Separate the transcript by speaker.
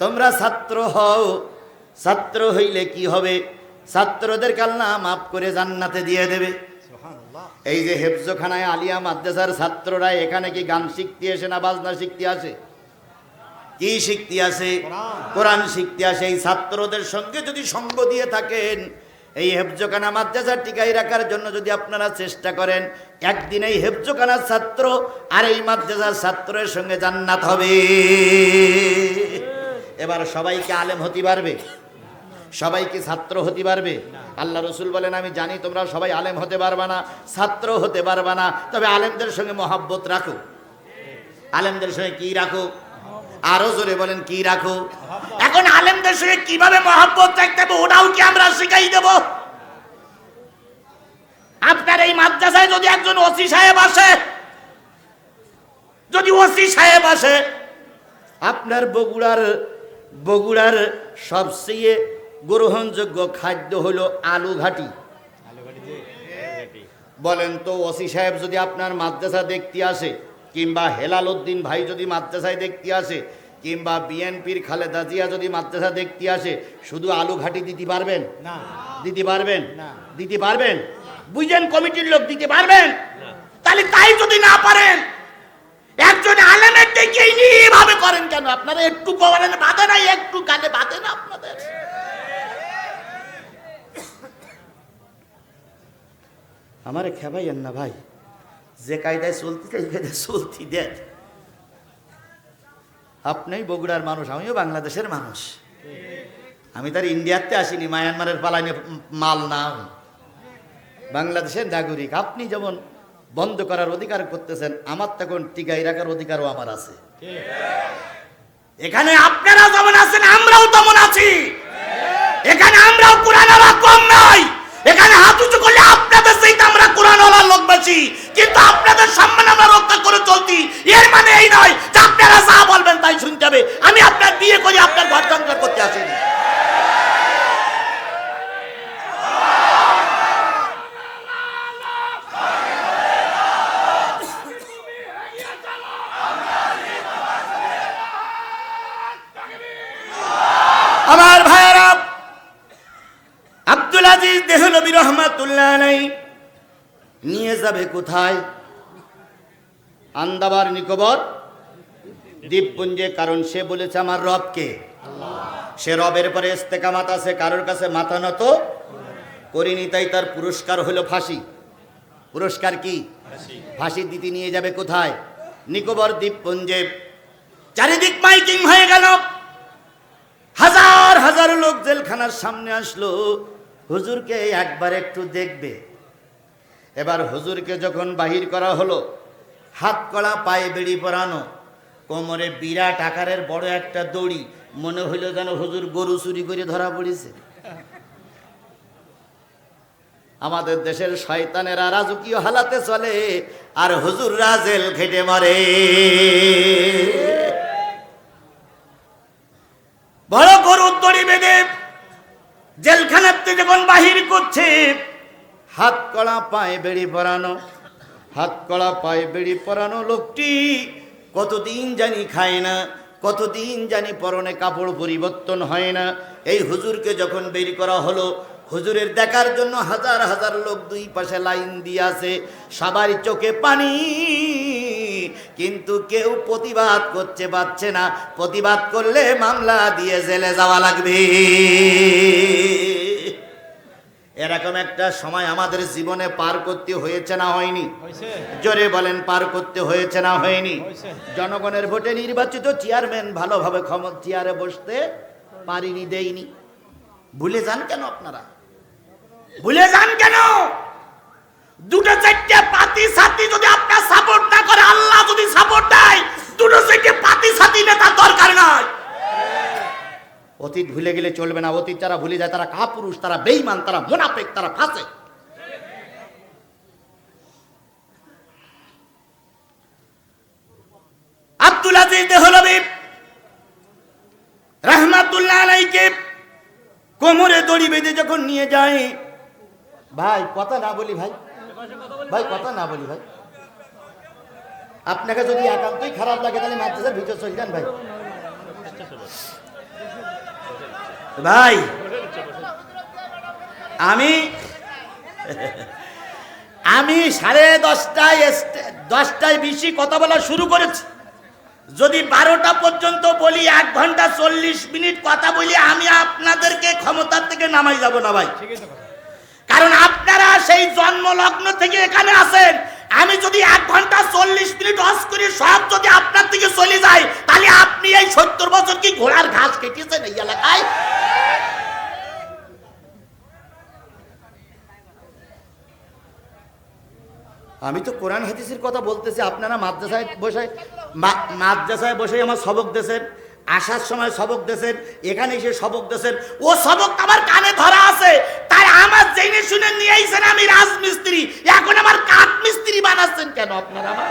Speaker 1: তোমরা ছাত্র হও। ছাত্র হইলে কি হবে? ছাত্রদের আল্লাহ মাফ করে জান্নাতে দিয়ে দেবে। এই যে হেফজখানায় আলিয়া মাদ্রাসার ছাত্ররা এখানে কি গান শিখতে আসে না বাজনা শিখতে আসে? কি শিখতে আসে? কোরআন শিখতে আসে। এই ছাত্রদের সঙ্গে যদি সঙ্গ দিয়ে থাকেন, এই হেফজখানা মাদ্রাসা টিকাই রাখার জন্য যদি আপনারা চেষ্টা করেন, একদিন এই হেফজখানার ছাত্র আর এই মাদ্রাসার ছাত্রের সঙ্গে জান্নাত হবে। এবার সবাইকে আলেম হতে পারবে? সবাইকে ছাত্র হতে পারবে? আল্লাহ রসুল বলেন, আমি জানি তোমরা সবাই আলেম হতে পারবা না, ছাত্র হতে পারবা না, তবে আলেমদের সঙ্গে মহব্বত রাখো। আলেমদের সঙ্গে কি রাখো? আরো জোরে বলেন, কি রাখো? এখন আলেমদের সঙ্গে কিভাবে মহব্বত রাখতে হবে ওটাও কি আমরা শিখাই দেব? আপনার এই মাদ্রাসায় যদি একজন ওসি সাহেব আসে, যদি ওসি সাহেব আসে, আপনার বগুড়ার সবচেয়ে গ্রহণযোগ্য খাদ্য হলো আলু ঘাটি। বলেন তো, ওসি সাহেব যদি আপনার মাদ্রাসা দেখতে আসে, কিংবা হেলাল উদ্দিন ভাই যদি মাদ্রাসায় দেখতে আসে, কিংবা বিএনপির খালেদা জিয়া যদি মাদ্রাসা দেখতে আসে, শুধু আলু ঘাটি দিতে পারবেন? দিতে পারবেন? দিতে পারবেন? বুঝেন, কমিটির লোক দিতে পারবেন? তাহলে তাই যদি না পারেন, একজন আলেমের ডেকে এইভাবে করেন কেন? আপনারা একটু বলেন বাধে নাই, একটু গালে বাধে না আপনাদের? আমারে খেপাইয়েন না ভাই, যে কায়দায় চলতে চাই চলতি দেন। আপনিই বগুড়ার মানুষ, আমিও বাংলাদেশের মানুষ। আমি তার ইন্ডিয়াতে আসিনি, মায়ানমারের পালাইনে মাল না, বাংলাদেশের নাগরিক। আপনি যেমন বন্ধ করার অধিকার করতেছেন, আমার তখন টিকাই রাখার অধিকারও আমার আছে। এখানে আপনারা যেমন আছেন, আমরাও তেমন আছি। এখানে আমরাও কোরআনওয়ালা কম নাই। এখানে হাত উঁচু করলে আপনাদের চাইতে আমরা কোরআনওয়ালা লোক বেশি, কিন্তু আপনাদের সম্মান আমরা রক্ষা করে চলছি। এর মানে এই নয় যে আপনারা যা বলবেন তাই শুনতে হবে। আমি আপনার বিয়ে করে আপনার ঘর সংসার করতে আসিনি। আমার ভাইয়েরা, আব্দুল আজিজ দেহলভী রহমাতুল্লাহ আলাইহি নিয়ে যাবে কোথায়? আন্দামান নিকোবর দ্বীপপুঞ্জে। কারণ সে বলেছে আমার রবকে। সে রবের পরে ইস্তেকামাত আছে, কারোর কাছে মাথা নত করিনি, তাই তার পুরস্কার হলো ফাঁসি। পুরস্কার কি? ফাঁসি দিতে নিয়ে যাবে কোথায়? নিকোবর দ্বীপপুঞ্জে। চারিদিক মাইকিং হয়ে গেল, হাজার হাজার লোক জেলখানার সামনে আসলো, হুজুরকে একবার একটু দেখবে। এবার হুজুরকে যখন বাহির করা হলো, হাত কলা, পায়ে বেড়ি পরানো, কোমরে বিরাট আকারের বড় একটা দড়ি, মনে হইল যেন হুজুর গরু চুরি করে ধরা পড়েছে। আমাদের দেশের শয়তানেরা রাজকীয় হালাতে চলে, আর হুজুররা জেল খেটে মরে। বড় গরুর দড়ি বেঁধে জেলখানাতে যখন বাহির করছে, হাত কড়া পায়ে বেড়ি পরানো, হাত কড়া পায়ে বেড়ি পরানো লোকটি কতদিন জানি খায় না, কতদিন জানি পরনে কাপড় পরিবর্তন হয় না। এই হুজুরকে যখন বের করা হলো, হুজুরের দেখার জন্য হাজার হাজার লোক দুই পাশে লাইন দিয়ে আছে, সবার চোখে পানি, কিন্তু কেউ প্রতিবাদ করতে পারছে না। প্রতিবাদ করলে মামলা দিয়ে জেলে যাওয়া লাগবে। এরকম একটা সময় আমাদের জীবনে পার করতে হয়েছে না হয়নি? জোরে বলেন, পার করতে হয়েছে না হয়নি? জনগণের ভোটে নির্বাচিত চেয়ারম্যান ভালোভাবে চেয়ারে বসতে পারিনি, দেয়নি। ভুলে যান কেন আপনারা? ভুলে যান কেন? দুটো চারটে পাতি সাথী যদি আপনার সাপোর্ট না করে, আল্লাহ যদি সাপোর্ট দেয়, দুটো চারটে পাতি সাথী নেতার দরকার নাই। অতীত ভুলে গেলে চলবে না। অতীত যারা ভুলে যায় তারা কাপুরুষ, তারা বেঈমান, তারা মুনাফিক, তারা ফাসিক। আব্দুল আজিজ দেহলভী রাহমাতুল্লাহ আলাইহি কোমরে দড়ি বেঁধে যখন নিয়ে যায়, ভাই কথা না বলি, ভাই ভাই কথা না বলি, ভাই আপনাকে যদি একান্তই খারাপ লাগে তাহলে মাদ্রাসার ভিতর চলে যান ভাই। ভাই আমি 10:30টায় বেশি কথা বলা শুরু করেছি। যদি 12টা পর্যন্ত বলি 1 ঘন্টা 40 মিনিট কথা বলি, আমি আপনাদেরকে ক্ষমতার থেকে নামাই যাব না ভাই। কারণ আপনারা সেই জন্মলগ্ন থেকে এখানে আছেন। আমি যদি 1 ঘন্টা 40 মিনিট হজ করি, সব যদি আপনার থেকে চলে যায়, তাহলে আপনি এই 70 বছর কি ঘোড়ার ঘাস কেটেছেন এই এলাকায়? আমি তো কোরআন হাদিসের কথা বলতেছি, আপনারা মাদ্রাসায় বসে আমার সবক দেন, আসার সময় সবক দেন, এখানে এসে সবক দেন। ও সবক আমার কানে ধরা আছে, তাই আমার জেনে শুনে নিয়েছেন আমি রাজমিস্ত্রি, এখন আমার কাঠ মিস্ত্রি বানাচ্ছেন কেন আপনারা? আমার